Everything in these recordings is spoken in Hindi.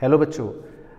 हेलो बच्चों,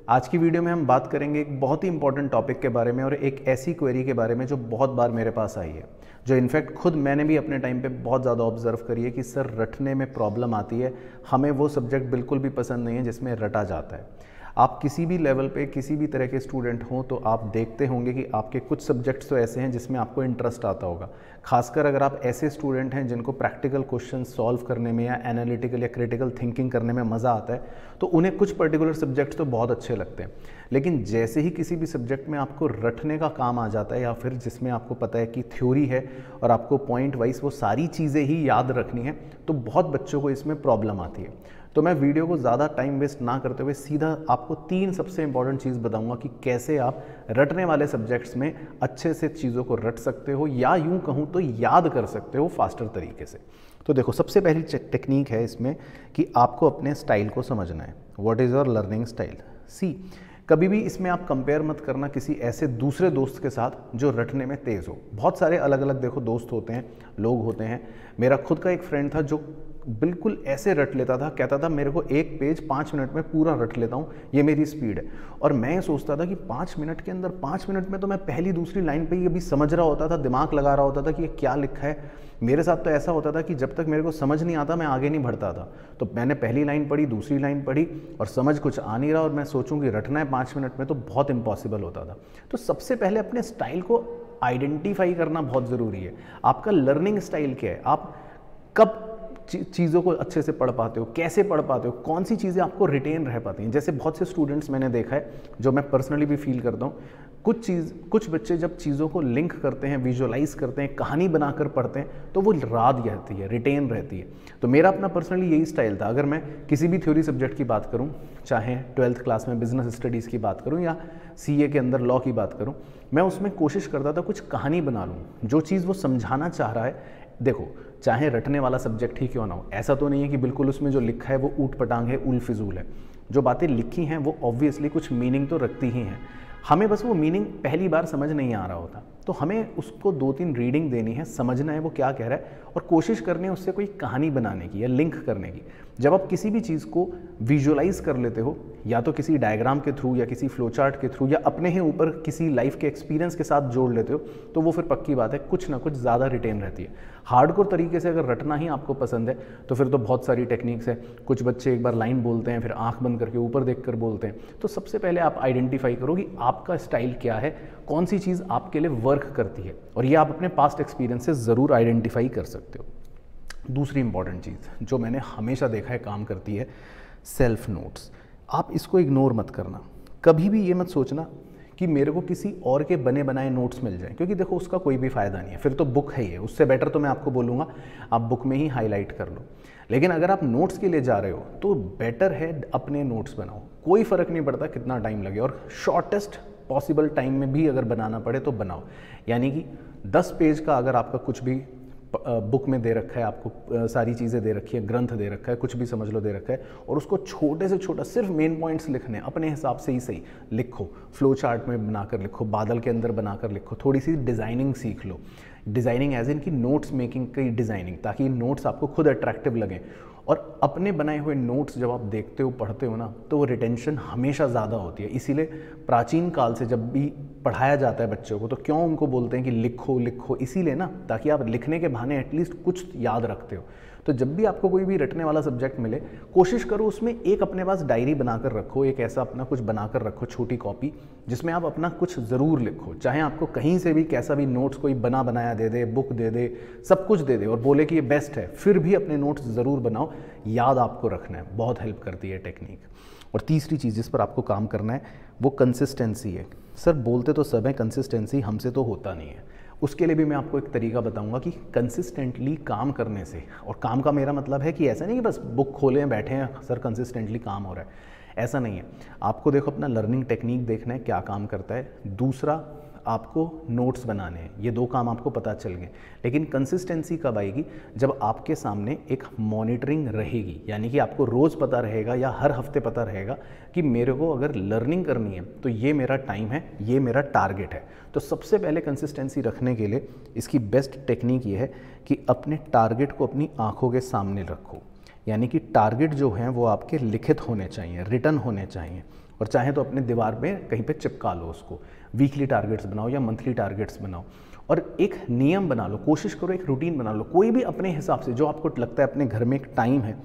आज की वीडियो में हम बात करेंगे एक बहुत ही इंपॉर्टेंट टॉपिक के बारे में और एक ऐसी क्वेरी के बारे में जो बहुत बार मेरे पास आई है, जो इनफैक्ट खुद मैंने भी अपने टाइम पे बहुत ज़्यादा ऑब्जर्व करी है कि सर रटने में प्रॉब्लम आती है, हमें वो सब्जेक्ट बिल्कुल भी पसंद नहीं है जिसमें रटा जाता है। आप किसी भी लेवल पे किसी भी तरह के स्टूडेंट हों तो आप देखते होंगे कि आपके कुछ सब्जेक्ट्स तो ऐसे हैं जिसमें आपको इंटरेस्ट आता होगा। खासकर अगर आप ऐसे स्टूडेंट हैं जिनको प्रैक्टिकल क्वेश्चन सॉल्व करने में या एनालिटिकल या क्रिटिकल थिंकिंग करने में मज़ा आता है, तो उन्हें कुछ पर्टिकुलर सब्जेक्ट्स तो बहुत अच्छे लगते हैं। लेकिन जैसे ही किसी भी सब्जेक्ट में आपको रटने का काम आ जाता है या फिर जिसमें आपको पता है कि थ्योरी है और आपको पॉइंट वाइज वो सारी चीज़ें ही याद रखनी है, तो बहुत बच्चों को इसमें प्रॉब्लम आती है। तो मैं वीडियो को ज़्यादा टाइम वेस्ट ना करते हुए सीधा आपको 3 सबसे इंपॉर्टेंट चीज़ बताऊंगा कि कैसे आप रटने वाले सब्जेक्ट्स में अच्छे से चीज़ों को रट सकते हो या यूं कहूं तो याद कर सकते हो फास्टर तरीके से। तो देखो, सबसे पहली टेक्निक है इसमें कि आपको अपने स्टाइल को समझना है। What is your learning style? See, कभी भी इसमें आप कंपेयर मत करना किसी ऐसे दूसरे दोस्त के साथ जो रटने में तेज़ हो। बहुत सारे अलग अलग देखो दोस्त होते हैं, लोग होते हैं। मेरा खुद का एक फ्रेंड था जो बिल्कुल ऐसे रट लेता था, कहता था मेरे को एक पेज 5 मिनट में पूरा रट लेता हूँ, ये मेरी स्पीड है। और मैं सोचता था कि 5 मिनट के अंदर 5 मिनट में तो मैं पहली दूसरी लाइन पे ही अभी समझ रहा होता था, दिमाग लगा रहा होता था कि ये क्या लिखा है। मेरे साथ तो ऐसा होता था कि जब तक मेरे को समझ नहीं आता मैं आगे नहीं बढ़ता था। तो मैंने पहली लाइन पढ़ी, दूसरी लाइन पढ़ी और समझ कुछ आ नहीं रहा और मैं सोचूं कि रटना है 5 मिनट में, तो बहुत इम्पॉसिबल होता था। तो सबसे पहले अपने स्टाइल को आइडेंटिफाई करना बहुत ज़रूरी है। आपका लर्निंग स्टाइल क्या है? आप कब चीज़ों को अच्छे से पढ़ पाते हो, कैसे पढ़ पाते हो, कौन सी चीज़ें आपको रिटेन रह पाती हैं। जैसे बहुत से स्टूडेंट्स मैंने देखा है, जो मैं पर्सनली भी फील करता हूँ, कुछ बच्चे जब चीज़ों को लिंक करते हैं, विजुअलाइज करते हैं, कहानी बनाकर पढ़ते हैं, तो वो याद रहती है, रिटेन रहती है। तो मेरा अपना पर्सनली यही स्टाइल था। अगर मैं किसी भी थ्योरी सब्जेक्ट की बात करूँ, चाहे 12th क्लास में बिजनेस स्टडीज़ की बात करूँ या CA के अंदर लॉ की बात करूँ, मैं उसमें कोशिश करता था कुछ कहानी बना लूँ, जो चीज़ वो समझाना चाह रहा है। देखो, चाहे रटने वाला सब्जेक्ट ही क्यों ना हो, ऐसा तो नहीं है कि बिल्कुल उसमें जो लिखा है वो ऊट पटांग है, उल फिजूल है। जो बातें लिखी हैं वो ऑब्वियसली कुछ मीनिंग तो रखती ही हैं। हमें बस वो मीनिंग पहली बार समझ नहीं आ रहा होता, तो हमें उसको 2-3 रीडिंग देनी है, समझना है वो क्या कह रहा है और कोशिश करनी है उससे कोई कहानी बनाने की या लिंक करने की। जब आप किसी भी चीज़ को विजुअलाइज कर लेते हो, या तो किसी डायग्राम के थ्रू या किसी फ्लो चार्ट के थ्रू या अपने ही ऊपर किसी लाइफ के एक्सपीरियंस के साथ जोड़ लेते हो, तो वो फिर पक्की बात है कुछ ना कुछ ज़्यादा रिटेन रहती है। हार्डकोर तरीके से अगर रटना ही आपको पसंद है तो फिर तो बहुत सारी टेक्निक्स है। कुछ बच्चे एक बार लाइन बोलते हैं, फिर आंख बंद करके ऊपर देखकर बोलते हैं। तो सबसे पहले आप आइडेंटिफाई करो कि आपका स्टाइल क्या है, कौन सी चीज़ आपके लिए वर्क करती है, और ये आप अपने पास्ट एक्सपीरियंस से ज़रूर आइडेंटिफाई कर सकते हो। दूसरी इंपॉर्टेंट चीज़ जो मैंने हमेशा देखा है काम करती है, सेल्फ नोट्स। आप इसको इग्नोर मत करना। कभी भी ये मत सोचना कि मेरे को किसी और के बने बनाए नोट्स मिल जाएं, क्योंकि देखो उसका कोई भी फ़ायदा नहीं है। फिर तो बुक है ये, उससे बेटर तो मैं आपको बोलूँगा आप बुक में ही हाईलाइट कर लो। लेकिन अगर आप नोट्स के लिए जा रहे हो तो बेटर है अपने नोट्स बनाओ। कोई फ़र्क नहीं पड़ता कितना टाइम लगे, और शॉर्टेस्ट पॉसिबल टाइम में भी अगर बनाना पड़े तो बनाओ। यानी कि 10 पेज का अगर आपका कुछ भी बुक में दे रखा है, आपको सारी चीज़ें दे रखी है, ग्रंथ दे रखा है, कुछ भी समझ लो दे रखा है, और उसको छोटे से छोटा सिर्फ मेन पॉइंट्स लिखने, अपने हिसाब से ही सही लिखो। फ्लो चार्ट में बनाकर लिखो, बादल के अंदर बनाकर लिखो, थोड़ी सी डिज़ाइनिंग सीख लो। डिज़ाइनिंग एज इन की नोट्स मेकिंग की डिज़ाइनिंग, ताकि नोट्स आपको खुद अट्रैक्टिव लगें। और अपने बनाए हुए नोट्स जब आप देखते हो, पढ़ते हो ना, तो वो रिटेंशन हमेशा ज़्यादा होती है। इसीलिए प्राचीन काल से जब भी पढ़ाया जाता है बच्चों को, तो क्यों उनको बोलते हैं कि लिखो लिखो, इसीलिए ना, ताकि आप लिखने के बहाने एटलीस्ट कुछ याद रखते हो। तो जब भी आपको कोई भी रटने वाला सब्जेक्ट मिले, कोशिश करो उसमें एक अपने पास डायरी बनाकर रखो, एक ऐसा अपना कुछ बनाकर रखो, छोटी कॉपी, जिसमें आप अपना कुछ ज़रूर लिखो। चाहे आपको कहीं से भी कैसा भी नोट्स कोई बना बनाया दे दे, बुक दे दे, सब कुछ दे दे और बोले कि ये बेस्ट है, फिर भी अपने नोट्स ज़रूर बनाओ। याद आपको रखना है, बहुत हेल्प करती है टेक्निक। और तीसरी चीज़ जिस पर आपको काम करना है वो कंसिस्टेंसी है। सर बोलते तो सब है, कंसिस्टेंसी हमसे तो होता नहीं है। उसके लिए भी मैं आपको एक तरीका बताऊंगा कि कंसिस्टेंटली काम करने से, और काम का मेरा मतलब है कि ऐसा नहीं कि बस बुक खोले बैठे हैं सर कंसिस्टेंटली काम हो रहा है, ऐसा नहीं है। आपको देखो अपना लर्निंग टेक्निक देखना है क्या काम करता है, दूसरा आपको नोट्स बनाने हैं, ये 2 काम आपको पता चल गए। लेकिन कंसिस्टेंसी कब आएगी? जब आपके सामने एक मॉनिटरिंग रहेगी, यानी कि आपको रोज़ पता रहेगा या हर हफ्ते पता रहेगा कि मेरे को अगर लर्निंग करनी है तो ये मेरा टाइम है, ये मेरा टारगेट है। तो सबसे पहले कंसिस्टेंसी रखने के लिए इसकी बेस्ट टेक्निक ये है कि अपने टारगेट को अपनी आंखों के सामने रखो। यानी कि टारगेट जो हैं वो आपके लिखित होने चाहिए, रिटन होने चाहिए, और चाहे तो अपने दीवार पे कहीं पे चिपका लो उसको। वीकली टारगेट्स बनाओ या मंथली टारगेट्स बनाओ, और एक नियम बना लो, कोशिश करो एक रूटीन बना लो, कोई भी अपने हिसाब से जो आपको लगता है। अपने घर में एक टाइम है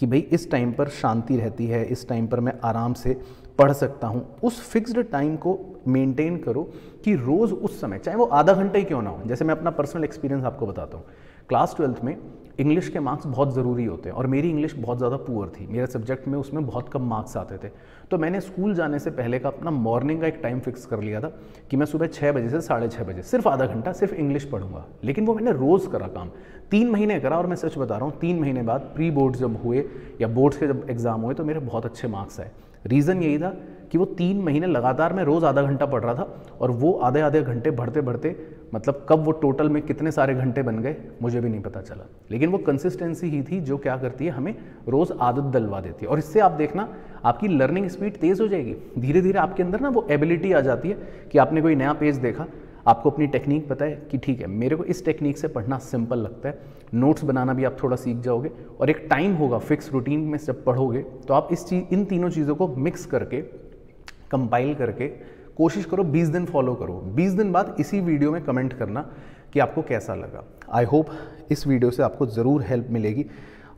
कि भाई इस टाइम पर शांति रहती है, इस टाइम पर मैं आराम से पढ़ सकता हूँ, उस फिक्स्ड टाइम को मेंटेन करो कि रोज़ उस समय, चाहे वो आधा घंटा ही क्यों ना हो। जैसे मैं अपना पर्सनल एक्सपीरियंस आपको बताता हूँ। क्लास 12th में इंग्लिश के मार्क्स बहुत ज़रूरी होते हैं, और मेरी इंग्लिश बहुत ज़्यादा पुअर थी, मेरे सब्जेक्ट में उसमें बहुत कम मार्क्स आते थे। तो मैंने स्कूल जाने से पहले का अपना मॉर्निंग का एक टाइम फिक्स कर लिया था कि मैं सुबह 6 बजे से 6:30 बजे सिर्फ आधा घंटा सिर्फ इंग्लिश पढ़ूंगा। लेकिन वो मैंने रोज़ करा काम, 3 महीने करा, और मैं सच बता रहा हूँ 3 महीने बाद प्री बोर्ड्स जब हुए या बोर्ड्स के जब एग्ज़ाम हुए तो मेरे बहुत अच्छे मार्क्स आए। रीज़न यही था कि वो 3 महीने लगातार मैं रोज़ आधा घंटा पढ़ रहा था, और वो आधे आधे घंटे बढ़ते बढ़ते मतलब कब वो टोटल में कितने सारे घंटे बन गए मुझे भी नहीं पता चला। लेकिन वो कंसिस्टेंसी ही थी जो क्या करती है, हमें रोज़ आदत डलवा देती है, और इससे आप देखना आपकी लर्निंग स्पीड तेज़ हो जाएगी। धीरे धीरे आपके अंदर ना वो एबिलिटी आ जाती है कि आपने कोई नया पेज देखा, आपको अपनी टेक्निक पता है कि ठीक है मेरे को इस टेक्निक से पढ़ना सिंपल लगता है, नोट्स बनाना भी आप थोड़ा सीख जाओगे, और एक टाइम होगा फिक्स रूटीन में जब पढ़ोगे तो आप इन तीनों चीज़ों को मिक्स करके कंपाइल करके कोशिश करो 20 दिन फॉलो करो। 20 दिन बाद इसी वीडियो में कमेंट करना कि आपको कैसा लगा। आई होप इस वीडियो से आपको ज़रूर हेल्प मिलेगी,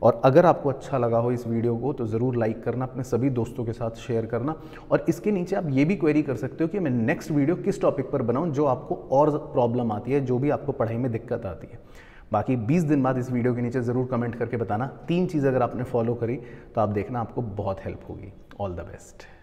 और अगर आपको अच्छा लगा हो इस वीडियो को तो ज़रूर लाइक करना, अपने सभी दोस्तों के साथ शेयर करना, और इसके नीचे आप ये भी क्वेरी कर सकते हो कि मैं नेक्स्ट वीडियो किस टॉपिक पर बनाऊं जो आपको और प्रॉब्लम आती है, जो भी आपको पढ़ाई में दिक्कत आती है। बाकी 20 दिन बाद इस वीडियो के नीचे ज़रूर कमेंट करके बताना। 3 चीज़ अगर आपने फॉलो करी तो आप देखना आपको बहुत हेल्प होगी। All the best.